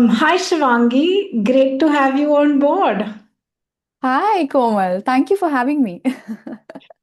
Hi, Shivangi. Great to have you on board. Hi, Komal. Thank you for having me.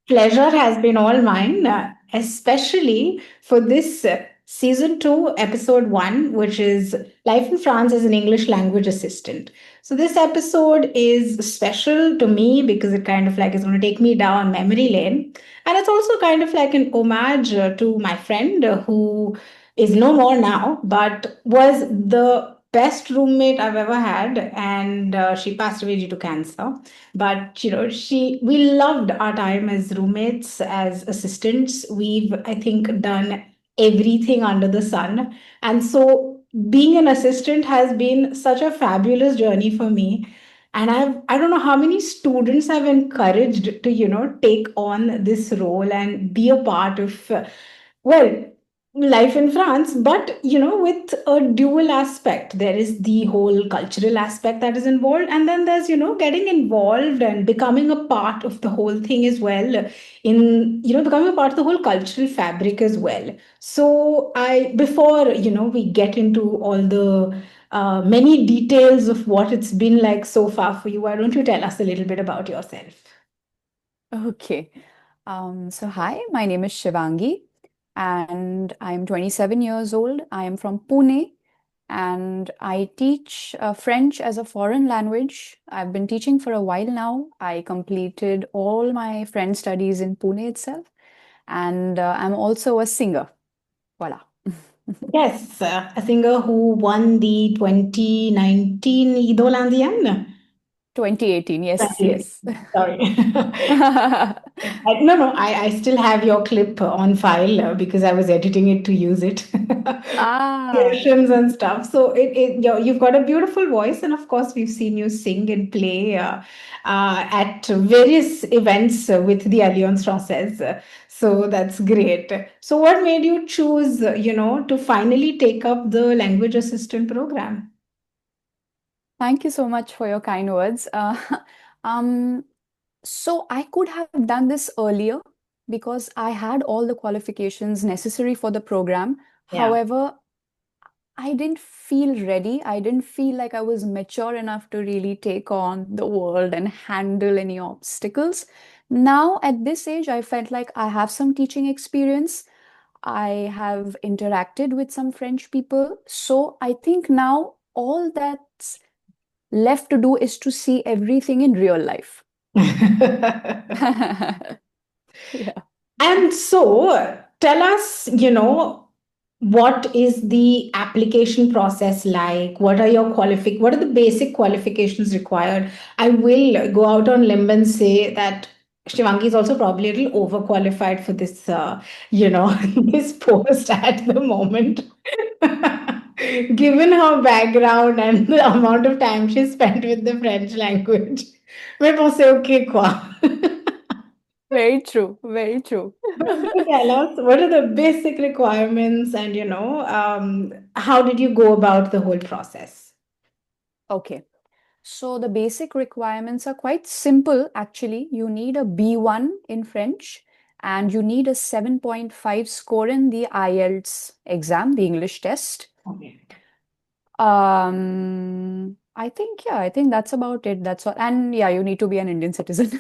Pleasure has been all mine, especially for this season two, episode one, which is Life in France as an English language assistant. So, this episode is special to me because it kind of like is going to take me down memory lane. And it's also kind of like an homage to my friend who is no more now, but was the best roommate I've ever had. And she passed away due to cancer. But we loved our time as roommates, as assistants. We've, I think, done everything under the sun. And so being an assistant has been such a fabulous journey for me. And I don't know how many students I've encouraged to take on this role and be a part of well, life in France, but with a dual aspect. There is the whole cultural aspect that is involved, and then there's getting involved and becoming a part of the whole thing as well, in becoming a part of the whole cultural fabric as well. So I before we get into all the many details of what it's been like so far for you, why don't you tell us a little bit about yourself? Okay. So hi, my name is Shivangi and I'm 27 years old. I am from Pune and I teach French as a foreign language. I've been teaching for a while now. I completed all my French studies in Pune itself and I'm also a singer. Voila. Yes, a singer who won the 2019 Idol. 2018. Yes, Right. yes. Sorry. No, I still have your clip on file because I was editing it to use it. Ah. Creations and stuff. So you've got a beautiful voice, and of course, we've seen you sing and play at various events with the Alliance Française. So that's great. So, what made you choose, to finally take up the language assistant program? Thank you so much for your kind words. Um, so I could have done this earlier because I had all the qualifications necessary for the program. Yeah. However, I didn't feel ready. I didn't feel like I was mature enough to really take on the world and handle any obstacles. Now, at this age, I felt like I have some teaching experience. I have interacted with some French people. So I think now all that's left to do is to see everything in real life. Yeah. And so tell us, what is the application process like? What are the basic qualifications required? I will go out on limb and say that Shivangi is also probably a little overqualified for this, this post at the moment. Given her background and the amount of time she spent with the French language. मैं pensais, okay, quoi. Very true. Very true. But do tell us, what are the basic requirements and, how did you go about the whole process? Okay. So the basic requirements are quite simple, actually. You need a B1 in French and you need a 7.5 score in the IELTS exam, the English test. Okay. I think that's about it. That's all. And yeah, you need to be an Indian citizen.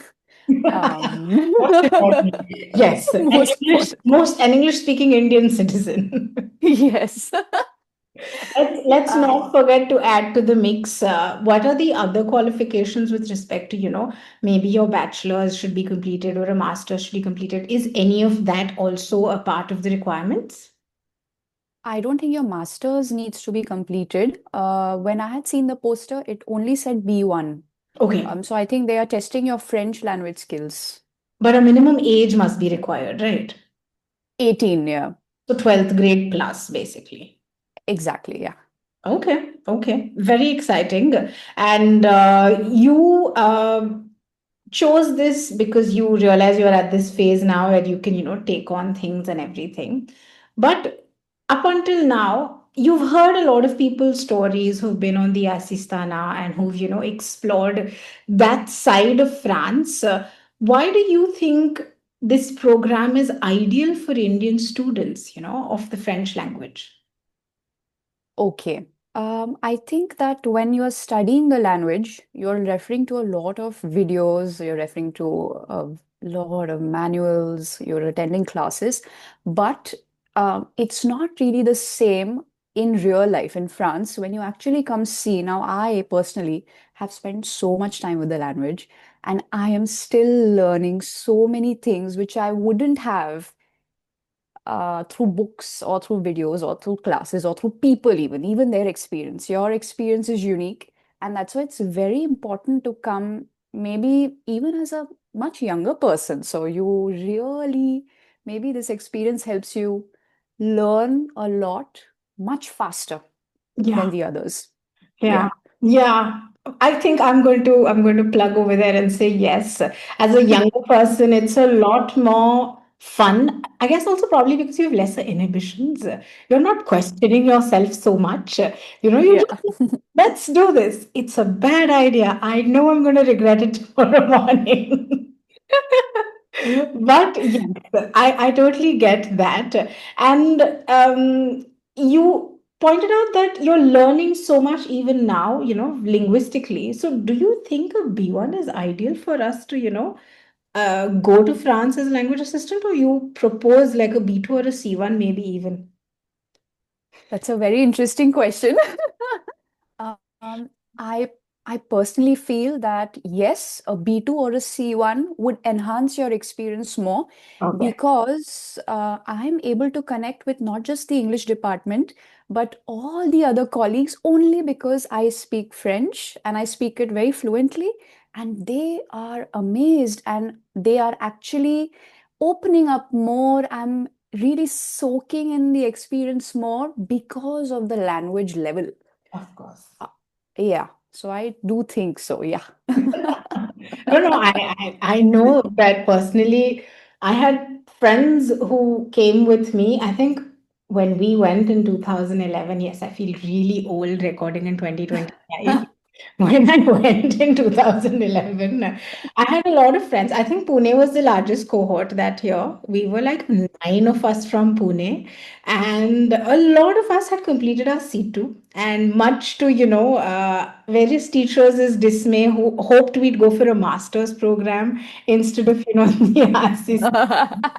Um, Most importantly, yes, Most important. an English speaking Indian citizen. Yes. Let's Uh, not forget to add to the mix. What are the other qualifications with respect to, maybe your bachelor's should be completed or a master's should be completed? Is any of that also a part of the requirements? I don't think your master's needs to be completed. When I had seen the poster, it only said B1. Okay, So I think they are testing your French language skills. but a minimum age must be required, right? 18, yeah. So 12th grade plus, basically. Exactly, yeah. Okay, okay. Very exciting. And you chose this because you realize you're at this phase now where you can, take on things and everything. But up until now, you've heard a lot of people's stories who've been on the Assistana and who've, explored that side of France. Why do you think this program is ideal for Indian students, of the French language? Okay. I think that when you're studying the language, you're referring to a lot of videos, you're referring to a lot of manuals, you're attending classes, but it's not really the same in real life in France when you actually come see. Now, I personally have spent so much time with the language, and I am still learning so many things which I wouldn't have through books or through videos or through classes or through people, even their experience. Your experience is unique, and that's why it's very important to come maybe even as a much younger person. So you really, maybe this experience helps you learn a lot much faster than Yeah. the others. Yeah, Yeah. yeah. I think I'm going to plug over there and say yes. As a younger person, it's a lot more fun. I guess also probably because you have lesser inhibitions. You're not questioning yourself so much. You Yeah. just let's do this. It's a bad idea. I know I'm going to regret it tomorrow morning. But yes, I totally get that. And you pointed out that you're learning so much even now, linguistically. So do you think a B1 is ideal for us to, go to France as a language assistant, or you propose like a B2 or a C1, maybe even? That's a very interesting question. Um, I I personally feel that yes, a B2 or a C1 would enhance your experience more Okay. because I'm able to connect with not just the English department, but all the other colleagues only because I speak French and I speak it very fluently, and they are amazed and they are actually opening up more. I'm really soaking in the experience more because of the language level. Of course. Uh, yeah, so I do think so. Yeah. No, no, I know that personally. I had friends who came with me. I think when we went in 2011, yes, I feel really old recording in 2025. When I went in 2011, I had a lot of friends. I think Pune was the largest cohort that year. We were like nine of us from Pune, and a lot of us had completed our C2. And much to, various teachers' dismay, who hoped we'd go for a master's program instead of, the RCC.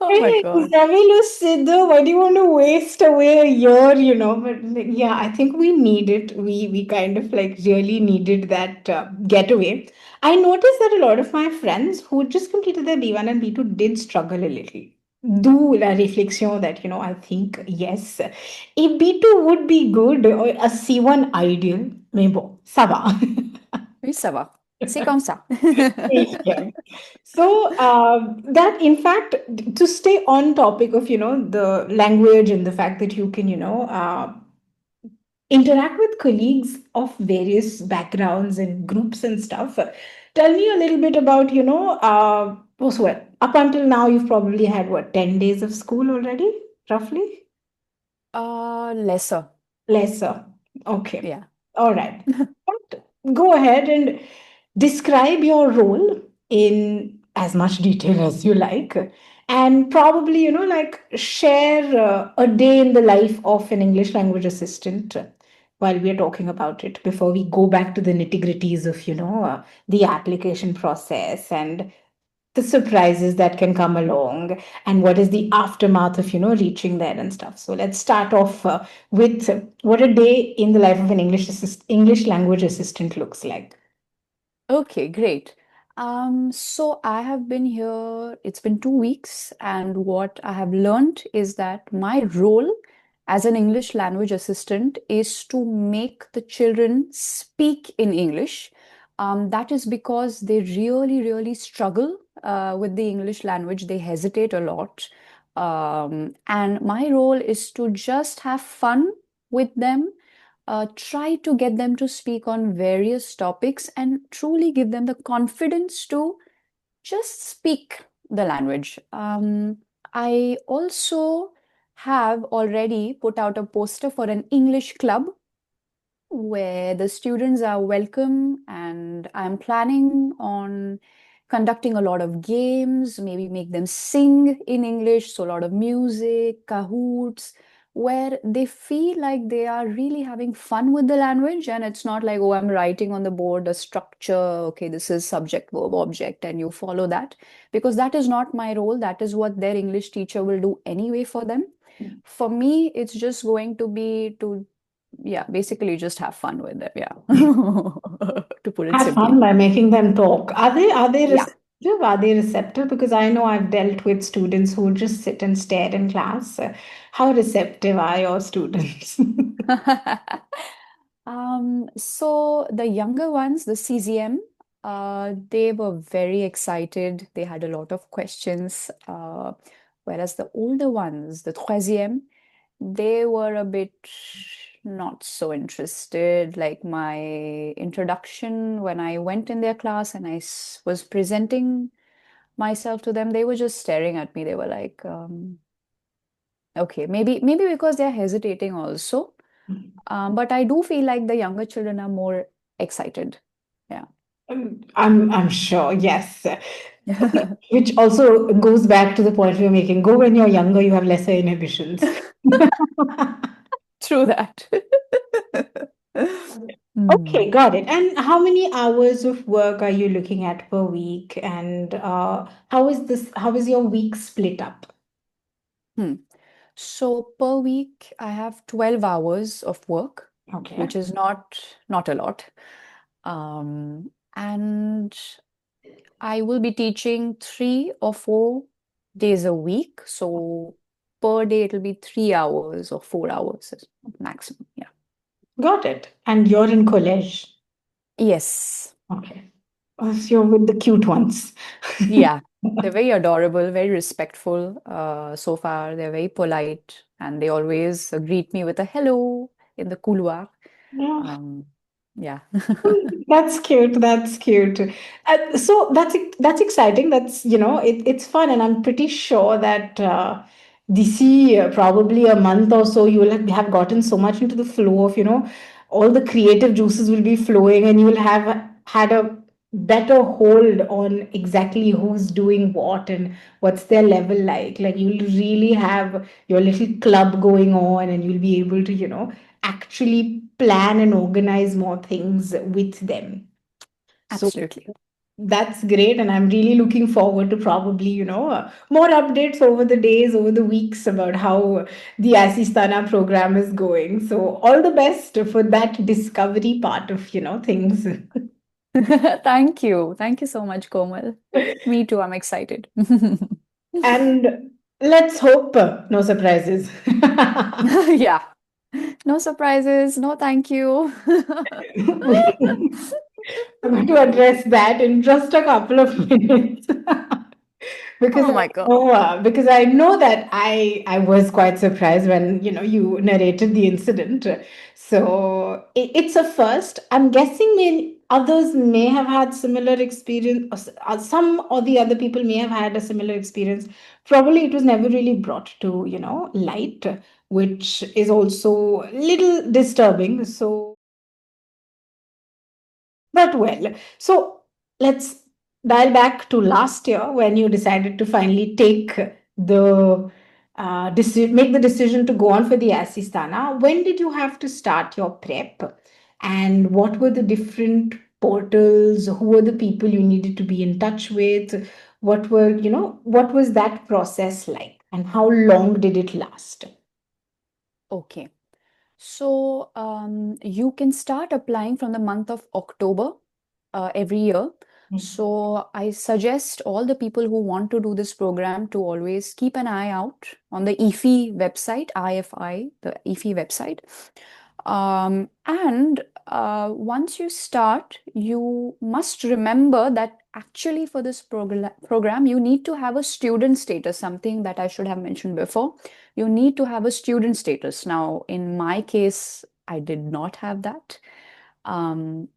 Oh my Hey, God. Zavilu Siddhu, why do you want to waste away a year, But like, yeah, I think we need it. We kind of like really needed that getaway. I noticed that a lot of my friends who just completed their B1 and B2 did struggle a little. Do la réflexion that, I think, yes, a B2 would be good, or a C1 ideal. Mais bon, ça va. Oui, ça va. C'est comme ça. Yeah. So that, in fact, to stay on topic of the language and the fact that you can interact with colleagues of various backgrounds and groups and stuff. Tell me a little bit about what up until now you've probably had what 10 days of school already, roughly. Lesser. Lesser. Okay. Yeah. All right. But go ahead and describe your role in as much detail as you like. And probably, like share a day in the life of an English language assistant while we are talking about it before we go back to the nitty-gritties of, the application process and the surprises that can come along and what is the aftermath of reaching there and stuff. So let's start off with what a day in the life of an English language assistant looks like. Okay, great. So I have been here, it's been 2 weeks, and what I have learned is that my role as an English language assistant is to make the children speak in English. That is because they really, really struggle with the English language. They hesitate a lot. And my role is to just have fun with them, try to get them to speak on various topics and truly give them the confidence to just speak the language. I also have already put out a poster for an English club where the students are welcome, and I'm planning on conducting a lot of games, maybe make them sing in English, so a lot of music, Kahoots, where they feel like they are really having fun with the language, and it's not like, oh, I'm writing on the board a structure, okay, this is subject, verb, object, and you follow that. Because that is not my role. That is what their English teacher will do anyway for them. For me, it's just going to be to, yeah, basically just have fun with it. Yeah. To put it Have fun simply. by making them talk. Are they Yeah. receptive? Are they receptive? Because I know I've dealt with students who just sit and stare in class. How receptive are your students? So the younger ones, the CZM, they were very excited. They had a lot of questions. Whereas the older ones, the troisième, they were a bit not so interested. Like my introduction, when I went in their class and was presenting myself to them, they were just staring at me. They were like, okay, maybe because they're hesitating also. But I do feel like the younger children are more excited. Yeah. I'm sure, yes. Which also goes back to the point we were making. Go when you're younger, you have lesser inhibitions. True that. Okay, Hmm. got it. And how many hours of work are you looking at per week? And how is your week split up? Hmm. So per week, I have 12 hours of work, Okay, which is not a lot. And I will be teaching 3 or 4 days a week. So per day, it'll be 3 hours or 4 hours maximum. Yeah. got it. And you're in college. Yes. Okay. So you're with the cute ones. Yeah, they're very adorable, very respectful. So far, they're very polite, and they always greet me with a hello in the couloir. Yeah. Um, yeah. That's cute. That's cute. So that's exciting. That's it's fun, and I'm pretty sure that DC probably a month or so you will have gotten so much into the flow of all the creative juices will be flowing, and you will have had a better hold on exactly who's doing what and what's their level like. Like you'll really have your little club going on, and you'll be able to actually plan and organize more things with them. So Absolutely. that's great. And I'm really looking forward to probably, more updates over the days, over the weeks about how the Asistana program is going. So all the best for that discovery part of, things. Thank you. Thank you so much, Komal. Me too. I'm excited. And let's hope no surprises. Yeah. No surprises. No, thank you. I'm going to address that in just a couple of minutes. Because Oh my God. because I know that I was quite surprised when you narrated the incident. So it's a first. I'm guessing others may have had similar experience. Or some or the other people may have had a similar experience. Probably it was never really brought to light, which is also little disturbing. So but well, so let's dial back to last year when you decided to finally take the make the decision to go on for the Assistana. When did you have to start your prep? And what were the different portals? Who were the people you needed to be in touch with? What was that process like? And how long did it last? Okay. So you can start applying from the month of October every year. So I suggest all the people who want to do this program to always keep an eye out on the IFI website, IFI, the IFI website. And once you start, you must remember that actually for this program, you need to have a student status, something that I should have mentioned before. You need to have a student status. Now, in my case, I did not have that.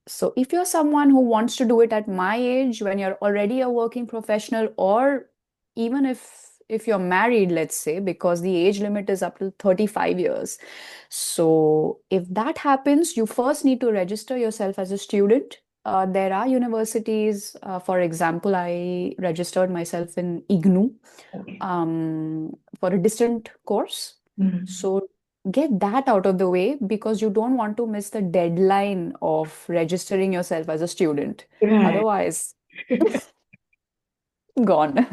So if you're someone who wants to do it at my age, when you're already a working professional, or even if you're married, let's say, because the age limit is up to 35 years. So if that happens, you first need to register yourself as a student. There are universities, for example, I registered myself in IGNU for a distant course. Mhm. So get that out of the way because you don't want to miss the deadline of registering yourself as a student. Right. Otherwise, gone.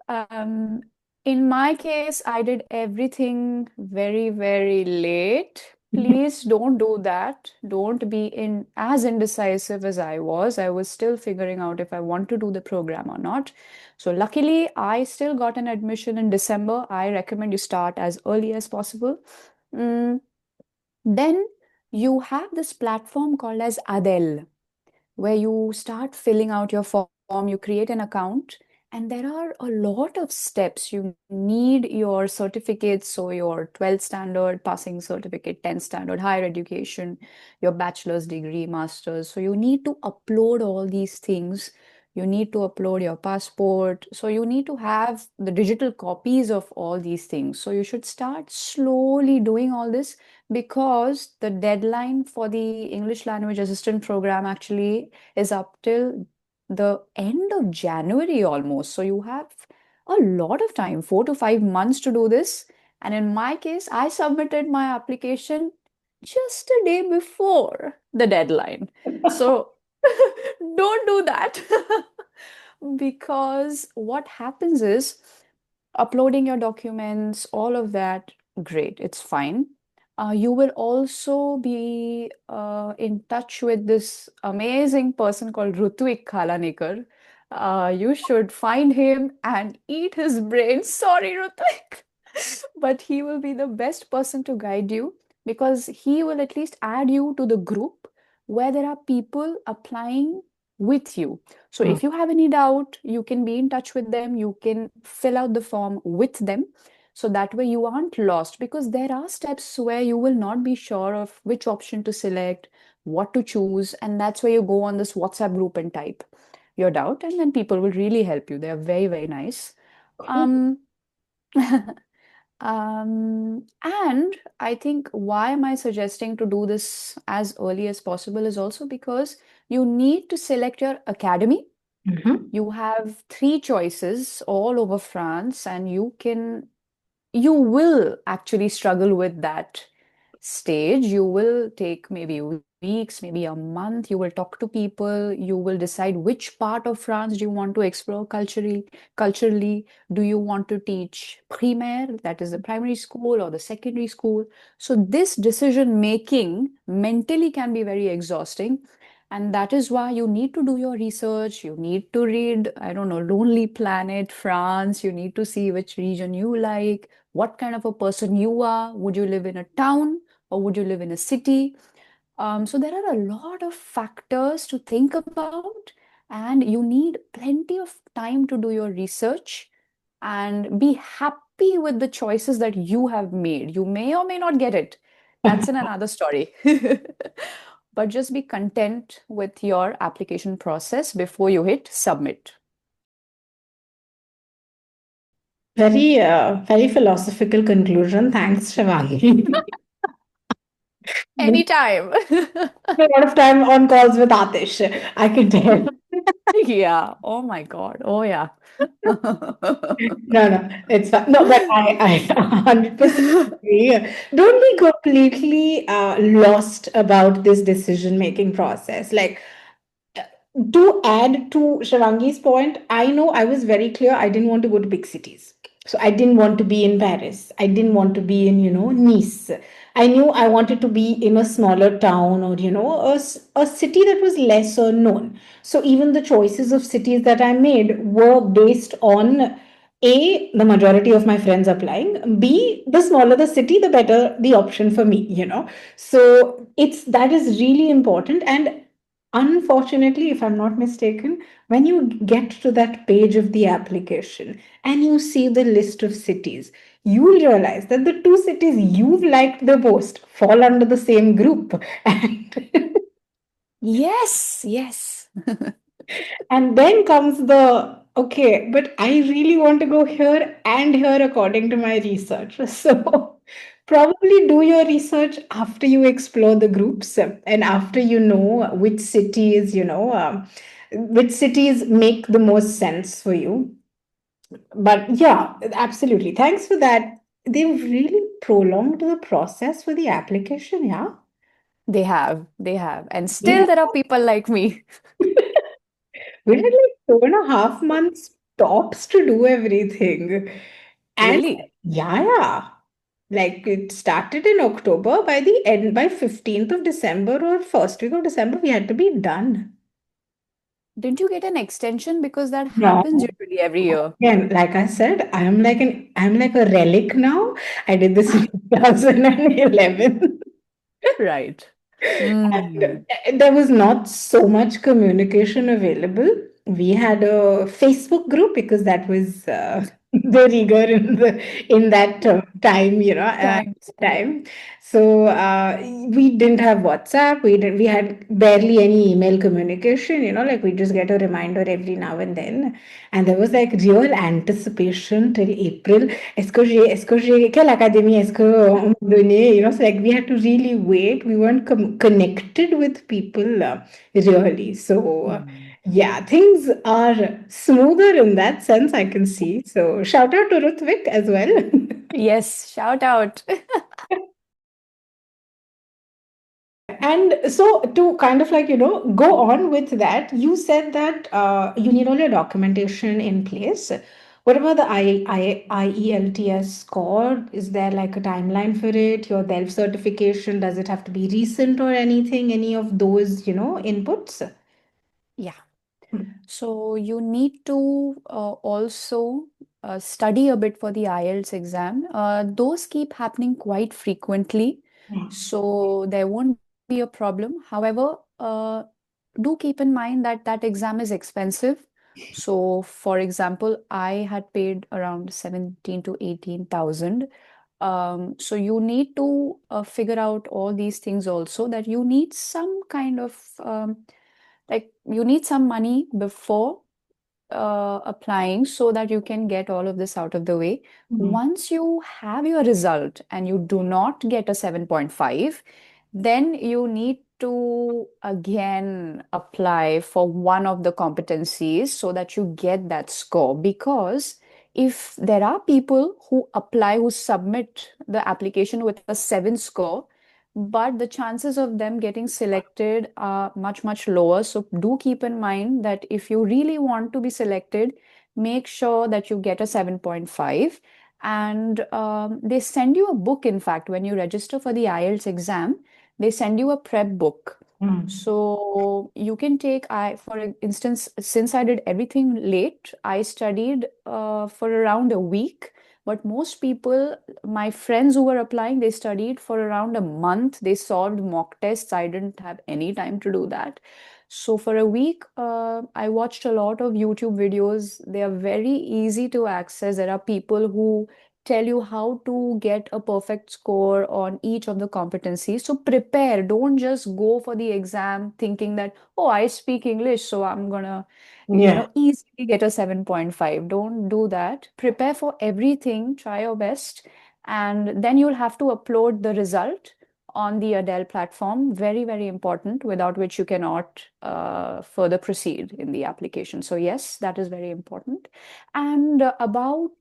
Um, in my case, I did everything very, very late. Please don't do that. Don't be in as indecisive as I was. I was still figuring out if I want to do the program or not. So luckily, I still got an admission in December. I recommend you start as early as possible. Mm, then you have this platform called as ADELE where you start filling out your form, you create an account, and there are a lot of steps. You need your certificates, so your 12th standard, passing certificate, 10th standard, higher education, your bachelor's degree, master's. So you need to upload all these things. You need to upload your passport. So you need to have the digital copies of all these things. So you should start slowly doing all this because the deadline for the English language assistant program actually is up till the end of January almost. So you have a lot of time, 4 to 5 months to do this. And in my case, I submitted my application just a day before the deadline. So don't do that. Because what happens is uploading your documents, all of that, great, it's fine. You will also be in touch with this amazing person called Rutvik Kalanikar. You should find him and eat his brains. Sorry, Rutvik. But he will be the best person to guide you because he will at least add you to the group where there are people applying with you. So Hmm. if you have any doubt, you can be in touch with them, you can fill out the form with them. So that way you aren't lost because there are steps where you will not be sure of which option to select, what to choose, and that's where you go on this WhatsApp group and type your doubt, and then people will really help you. They are very, very nice. Cool. Um, and I think why am I suggesting to do this as early as possible is also because you need to select your academy. Mhm. You have three choices all over France, and you will actually struggle with that stage. You will take maybe weeks, maybe a month. You will talk to people. You will decide which part of France do you want to explore culturally. Culturally, do you want to teach primaire, that is the primary school, or the secondary school? So this decision making mentally can be very exhausting. And that is why you need to do your research. You need to read, I don't know, Lonely Planet, France. You need to see which region you like, what kind of a person you are. Would you live in a town or would you live in a city? So there are a lot of factors to think about, and you need plenty of time to do your research and be happy with the choices that you have made. You may or may not get it. That's in another story. But just be content with your application process before you hit submit. Very philosophical conclusion. Thanks, Shivangi. Anytime. A lot of time on calls with Atish. I can tell. Yeah. Oh my God. Oh yeah. No, no, it's fine. No, but I 100% agree. Don't be completely lost about this decision-making process. Like, to add to Shivangi's point, I know I was very clear I didn't want to go to big cities. So I didn't want to be in Paris. I didn't want to be in, Nice. I knew I wanted to be in a smaller town or, a city that was lesser known. So even the choices of cities that I made were based on A, the majority of my friends applying, B, the smaller the city, the better the option for me. So that is really important. And unfortunately, if I'm not mistaken, when you get to that page of the application and you see the list of cities, you will realize that the two cities you've liked the most fall under the same group. Yes, yes. And then comes the okay, but I really want to go here and here according to my research. So probably do your research after you explore the groups and after you know which cities make the most sense for you. But yeah, absolutely. Thanks for that. They've really prolonged the process for the application, yeah? They have. And Yeah. still there are people like me. We had like 2.5 months tops to do everything. And Really? yeah, yeah. Like it started in October. By the end, by 15th of December or first week of December, we had to be done. Didn't you get an extension? Because that happens No. usually every year. Again, like I said, I'm like a relic now. I did this in 2011. Right. And Mm. there was not so much communication available. We had a Facebook group because that was the rigor in that time, Times. time. So we didn't have WhatsApp. We had barely any email communication. Like we just get a reminder every now and then. And there was like real anticipation till April. Est-ce que j'ai quelle académie est-ce qu'on m'a donné? So like we had to really wait. We weren't connected with people really. So Mm. yeah, things are smoother in that sense, I can see. So shout out to Ruthvik as well. Yes, shout out. And so to kind of like, go on with that, you said that you need all your documentation in place. What about the IELTS score? Is there like a timeline for it? Your DELF certification, does it have to be recent or anything? Any of those, inputs? Yeah. So you need to also study a bit for the IELTS exam. Those keep happening quite frequently, Mm. so there won't be a problem. However, do keep in mind that that exam is expensive. So, for example, I had paid around 17 to 18,000. So you need to figure out all these things also, that you need some kind of like you need some money before applying so that you can get all of this out of the way. Mm. Once you have your result and you do not get a 7.5, then you need to again apply for one of the competencies so that you get that score. Because if there are people who apply, who submit the application with a 7 score, but the chances of them getting selected are much, much lower. So do keep in mind that if you really want to be selected, make sure that you get a 7.5. And they send you a book, in fact, when you register for the IELTS exam, they send you a prep book. Mm. So you can take, for instance, since I did everything late, I studied for around a week. But most people, my friends who were applying, they studied for around a month. They solved mock tests. I didn't have any time to do that. So for a week, I watched a lot of YouTube videos. They are very easy to access. There are people who tell you how to get a perfect score on each of the competencies. So prepare. Don't just go for the exam thinking that, oh, I speak English, so I'm gonna, Yeah. easily get a 7.5. Don't do that. Prepare for everything, try your best, and then you'll have to upload the result on the ADELE platform. Very, very important, without which you cannot further proceed in the application. So, yes, that is very important. And about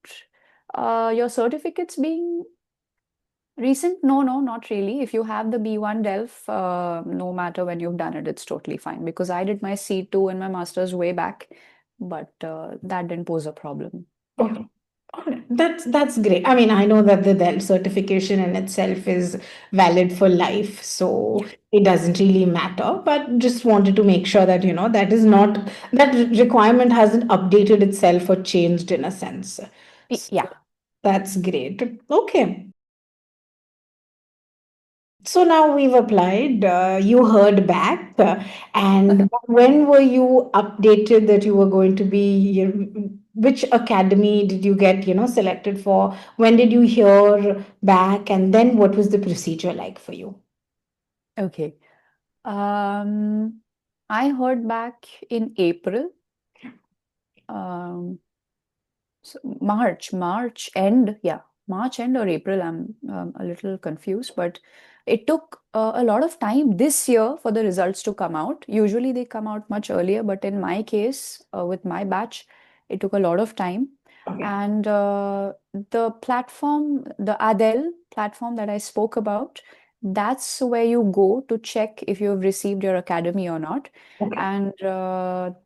your certificates being recent, no, no, not really. If you have the B1 DELF, no matter when you've done it, it's totally fine. Because I did my C2 and my master's way back, but that didn't pose a problem. Yeah. Okay. Alright. That's great. I mean, I know that the DEL certification in itself is valid for life, so Yeah. it doesn't really matter. But just wanted to make sure that that is not that requirement hasn't updated itself or changed in a sense. So Yeah. that's great. Okay. So now we've applied, you heard back, and when were you updated that you were going to be, which academy did you get, selected for? When did you hear back? And then what was the procedure like for you? Okay. Um, I heard back in April. Um, So March end, yeah, March end or April. I'm a little confused, but it took a lot of time this year for the results to come out. Usually they come out much earlier, but in my case, with my batch, it took a lot of time. Okay. And the platform, the ADELE platform that I spoke about, that's where you go to check if you've received your academy or not. Okay. And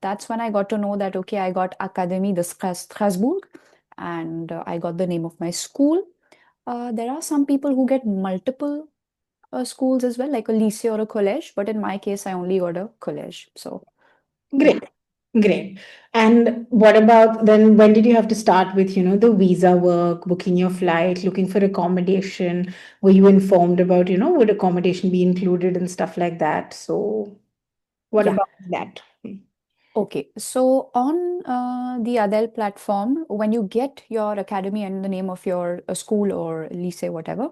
that's when I got to know that, okay, I got Académie de Strasbourg, and I got the name of my school. There are some people who get multiple schools as well, like a lycée or a collège, but in my case, I only got a collège. So, yeah. Great. Great. And what about then when did you have to start with, the visa work, booking your flight, looking for accommodation? Were you informed about, would accommodation be included and stuff like that? So what Yeah. about that? Okay, so on the ADELE platform, when you get your academy and the name of your school or lycée, whatever,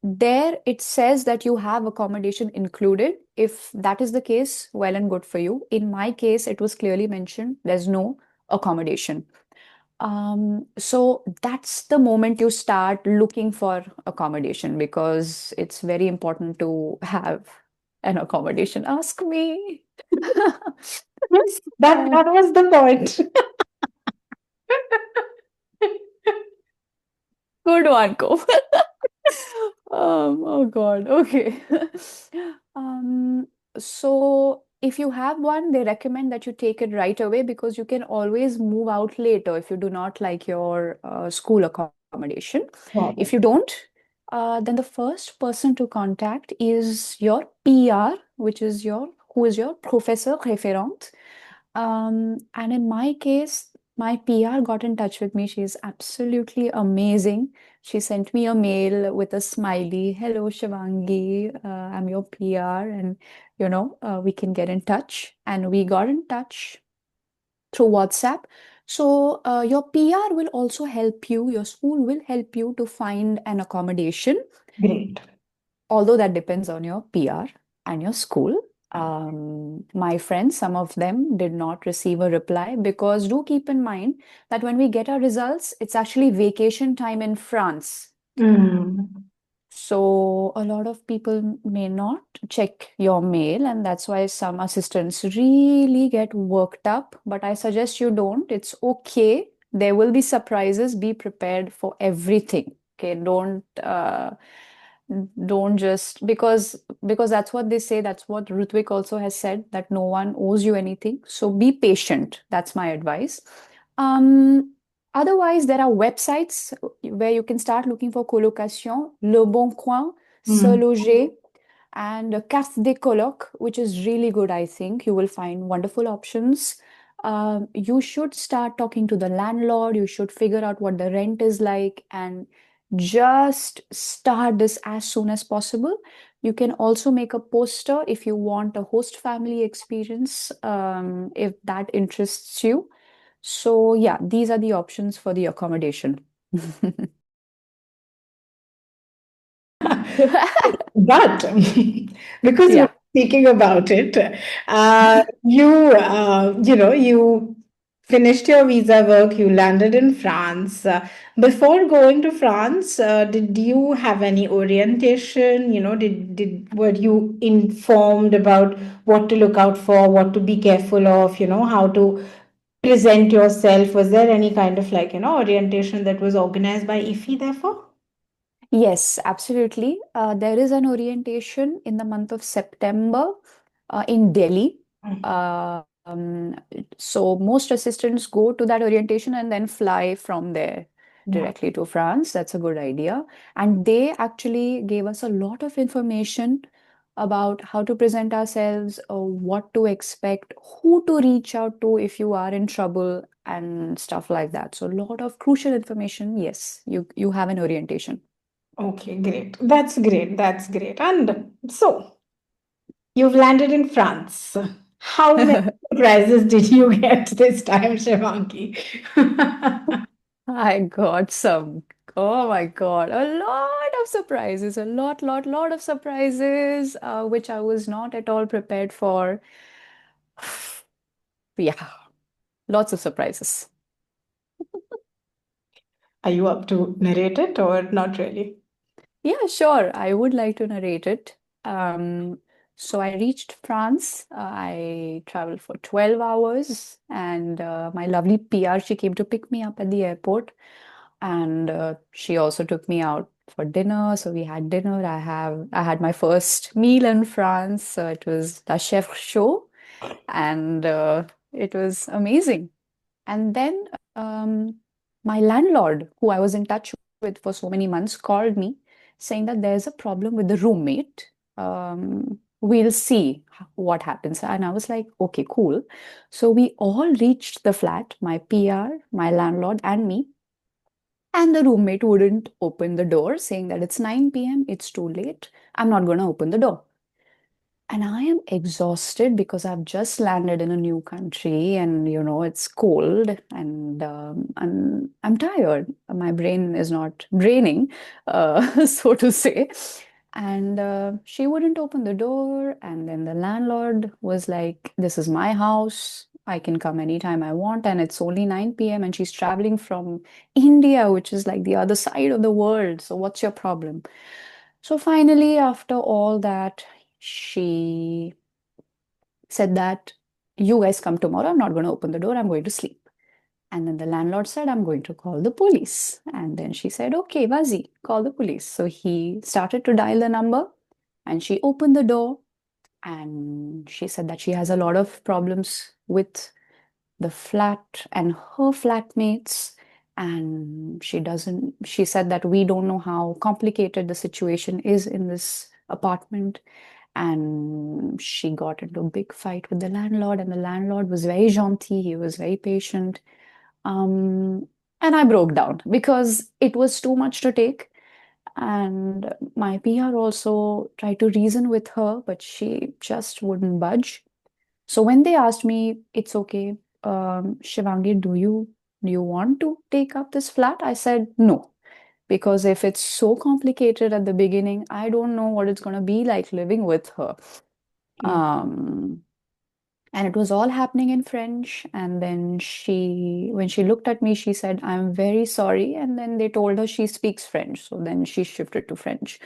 there it says that you have accommodation included. If that is the case, well and good for you. In my case, it was clearly mentioned there's no accommodation. So that's the moment you start looking for accommodation because it's very important to have an accommodation. Ask me. Yes, that Uh, that was the point. Good one, Ko. Oh God. Okay. Um, so if you have one, they recommend that you take it right away because you can always move out later if you do not like your school accommodation. Got If you it. don't, then the first person to contact is your PR, who is your professor référente. And in my case, my PR got in touch with me. She's absolutely amazing. She sent me a mail with a smiley. Hello, Shivangi. I'm your PR, and we can get in touch. And we got in touch through WhatsApp. So your PR will also help you. Your school will help you to find an accommodation, Great. although that depends on your PR and your school. My friends, some of them did not receive a reply because do keep in mind that when we get our results, it's actually vacation time in France. Mm. So a lot of people may not check your mail, and that's why some assistants really get worked up. But I suggest you don't. It's okay. There will be surprises. Be prepared for everything. Okay, don't just because that's what they say. That's what Rutvik also has said that no one owes you anything. So be patient. That's my advice. Um, Otherwise, there are websites where you can start looking for colocation, Le Bon Coin, Se Mm. Loger, and Carte des Colocs, which is really good, I think. You will find wonderful options. You should start talking to the landlord. You should figure out what the rent is like and just start this as soon as possible. You can also make a poster if you want a host family experience, if that interests you. So, yeah, these are the options for the accommodation. But because we're Yeah. speaking about it, you finished your visa work, you landed in France. Before going to France, did you have any orientation? Were you informed about what to look out for, what to be careful of, how to present yourself? Was there any kind of orientation that was organized by IFI, therefore? Yes, absolutely. There is an orientation in the month of September in Delhi. Uh, um, so most assistants go to that orientation and then fly from there Yeah. directly to France. That's a good idea. And they actually gave us a lot of information about how to present ourselves, what to expect, who to reach out to if you are in trouble, and stuff like that. So a lot of crucial information. Yes, you have an orientation. Okay, great. That's great. That's great. And so you've landed in France. How many surprises did you get this time, Shivangi? I got some. Oh my God, a lot of surprises, a lot of surprises, which I was not at all prepared for. Yeah, lots of surprises. Are you up to narrate it or not really? Yeah, sure. I would like to narrate it. Um, So I reached France. I traveled for 12 hours, and my lovely PR, she came to pick me up at the airport, and she also took me out for dinner. So we had dinner. I had my first meal in France. So it was the chef show, and it was amazing. And then my landlord, who I was in touch with for so many months, called me saying that there's a problem with the roommate. We'll see what happens. And I was like, okay, cool. So we all reached the flat, my PR, my landlord, and me. And the roommate wouldn't open the door, saying that it's 9 p.m., it's too late. I'm not going to open the door. And I am exhausted because I've just landed in a new country and it's cold and I'm tired. My brain is not braining, so to say. And she wouldn't open the door. And then the landlord was like, "This is my house. I can come anytime I want." And it's only 9 p.m. and she's traveling from India, which is like the other side of the world. So what's your problem? So finally, after all that, she said that you guys come tomorrow. I'm not going to open the door. I'm going to sleep. And then the landlord said, I'm going to call the police. And then she said, okay, Vazi, call the police. So he started to dial the number and she opened the door and she said that she has a lot of problems with the flat and her flatmates. And she said that we don't know how complicated the situation is in this apartment. And she got into a big fight with the landlord, and the landlord was very gentil, he was very patient. Um, and I broke down because it was too much to take. And my PR also tried to reason with her, but she just wouldn't budge. So when they asked me, it's okay, Shivangi, do you want to take up this flat? I said no, because if it's so complicated at the beginning, I don't know what it's going to be like living with her. Mm. Um, and it was all happening in French. And then when she looked at me, she said, I'm very sorry. And then they told her she speaks French. So then she shifted to French.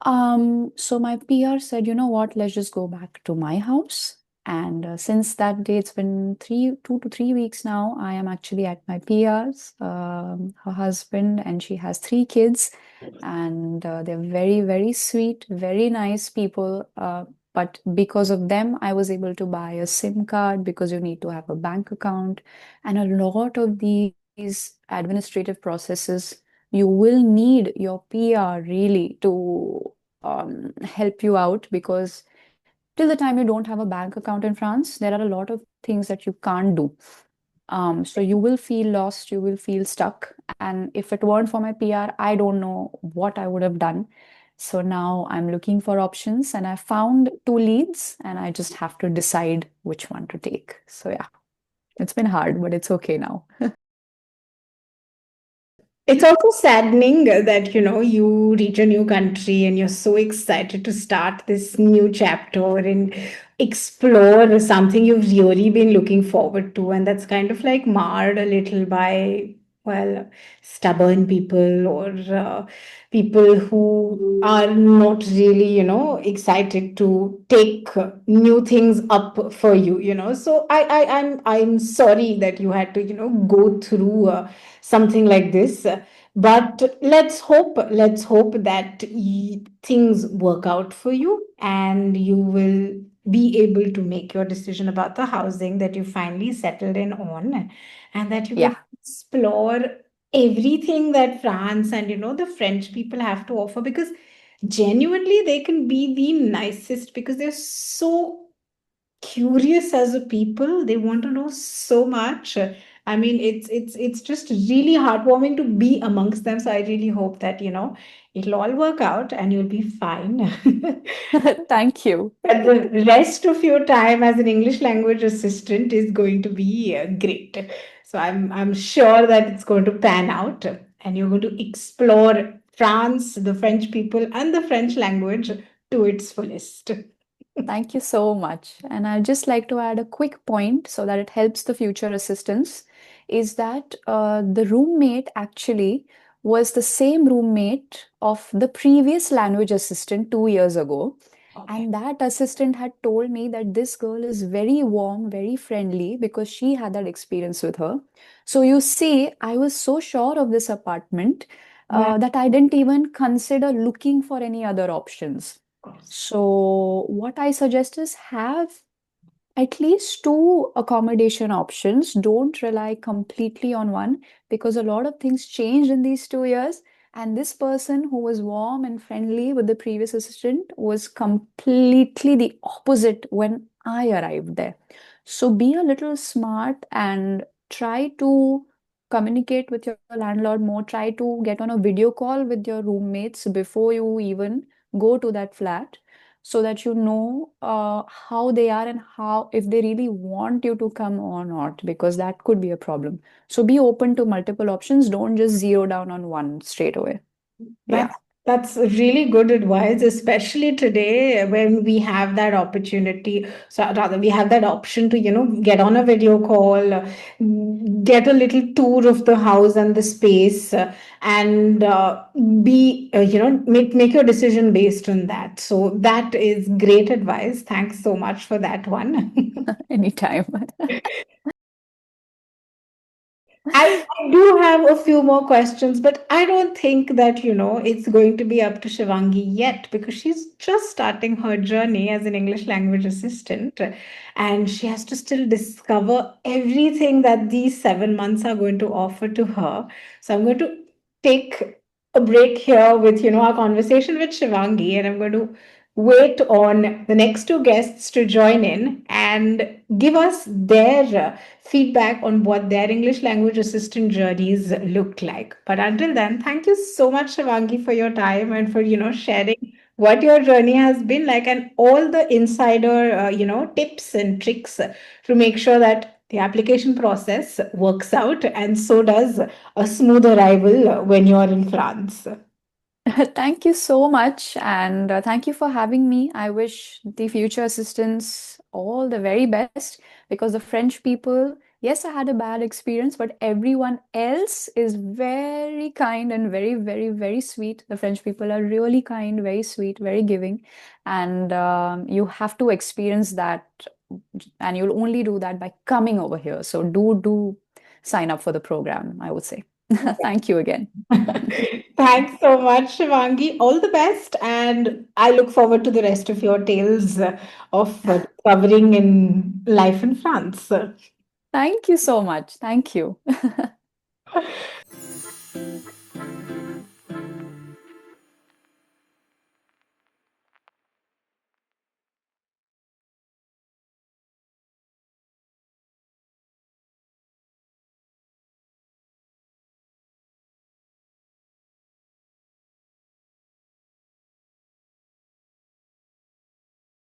So my PR said, you know what, let's just go back to my house. And since that day, it's been 2 to 3 weeks now. I am actually at my PR's, her husband, and she has 3 kids. And they're very, very sweet, very nice people. But because of them, I was able to buy a SIM card because you need to have a bank account. And a lot of these administrative processes, you will need your PR really to help you out because till the time you don't have a bank account in France, there are a lot of things that you can't do. So you will feel lost, you will feel stuck. And if it weren't for my PR, I don't know what I would have done. So now I'm looking for options and I found 2 leads and I just have to decide which one to take. So yeah, it's been hard, but it's okay now. It's also saddening that, you reach a new country and you're so excited to start this new chapter and explore something you've really been looking forward to. And that's kind of like marred a little by, well, stubborn people or people who are not really, excited to take new things up for you, So I'm sorry that you had to, go through something like this. But let's hope that things work out for you and you will be able to make your decision about the housing that you finally settled in on, and that you can Yeah. explore everything that France and the French people have to offer, because genuinely they can be the nicest because they're so curious as a people. They want to know so much. I mean, it's just really heartwarming to be amongst them. So I really hope that it'll all work out and you'll be fine. Thank you. And the rest of your time as an English language assistant is going to be great. So I'm sure that it's going to pan out and you're going to explore France, the French people, and the French language to its fullest. Thank you so much. And I'd just like to add a quick point so that it helps the future assistants is that the roommate actually was the same roommate of the previous language assistant 2 years ago. Okay. And that assistant had told me that this girl is very warm, very friendly because she had that experience with her. So you see, I was so sure of this apartment Yeah, of that I didn't even consider looking for any other options. course. So, what I suggest is have at least two accommodation options. Don't rely completely on one because a lot of things changed in these 2 years. And this person who was warm and friendly with the previous assistant was completely the opposite when I arrived there. So be a little smart and try to communicate with your landlord more. Try to get on a video call with your roommates before you even go to that flat so that you know how they are and how if they really want you to come or not, because that could be a problem. So be open to multiple options. Don't just zero down on one straight away. Yeah. That's really good advice, especially today when we have that opportunity. So rather, we have that option to, get on a video call, get a little tour of the house and the space, and be, make your decision based on that. So that is great advice. Thanks so much for that one. Anytime. I do have a few more questions, but I don't think that, it's going to be up to Shivangi yet because she's just starting her journey as an English language assistant and she has to still discover everything that these 7 months are going to offer to her. So I'm going to take a break here with, our conversation with Shivangi, and I'm going to wait on the next two guests to join in and give us their feedback on what their English language assistant journeys looked like. But until then, thank you so much, Shivangi, for your time and for sharing what your journey has been like and all the insider tips and tricks to make sure that the application process works out and so does a smooth arrival when you're in France. Thank you so much, and thank you for having me. I wish the future assistants all the very best because the French people, yes, I had a bad experience, but everyone else is very kind and very, very, very sweet. The French people are really kind, very sweet, very giving, and you have to experience that, and you'll only do that by coming over here. So do sign up for the program, I would say. Thank you again. Thanks so much, Shivangi. All the best, and I look forward to the rest of your tales of discovering in life in France. Thank you so much. Thank you.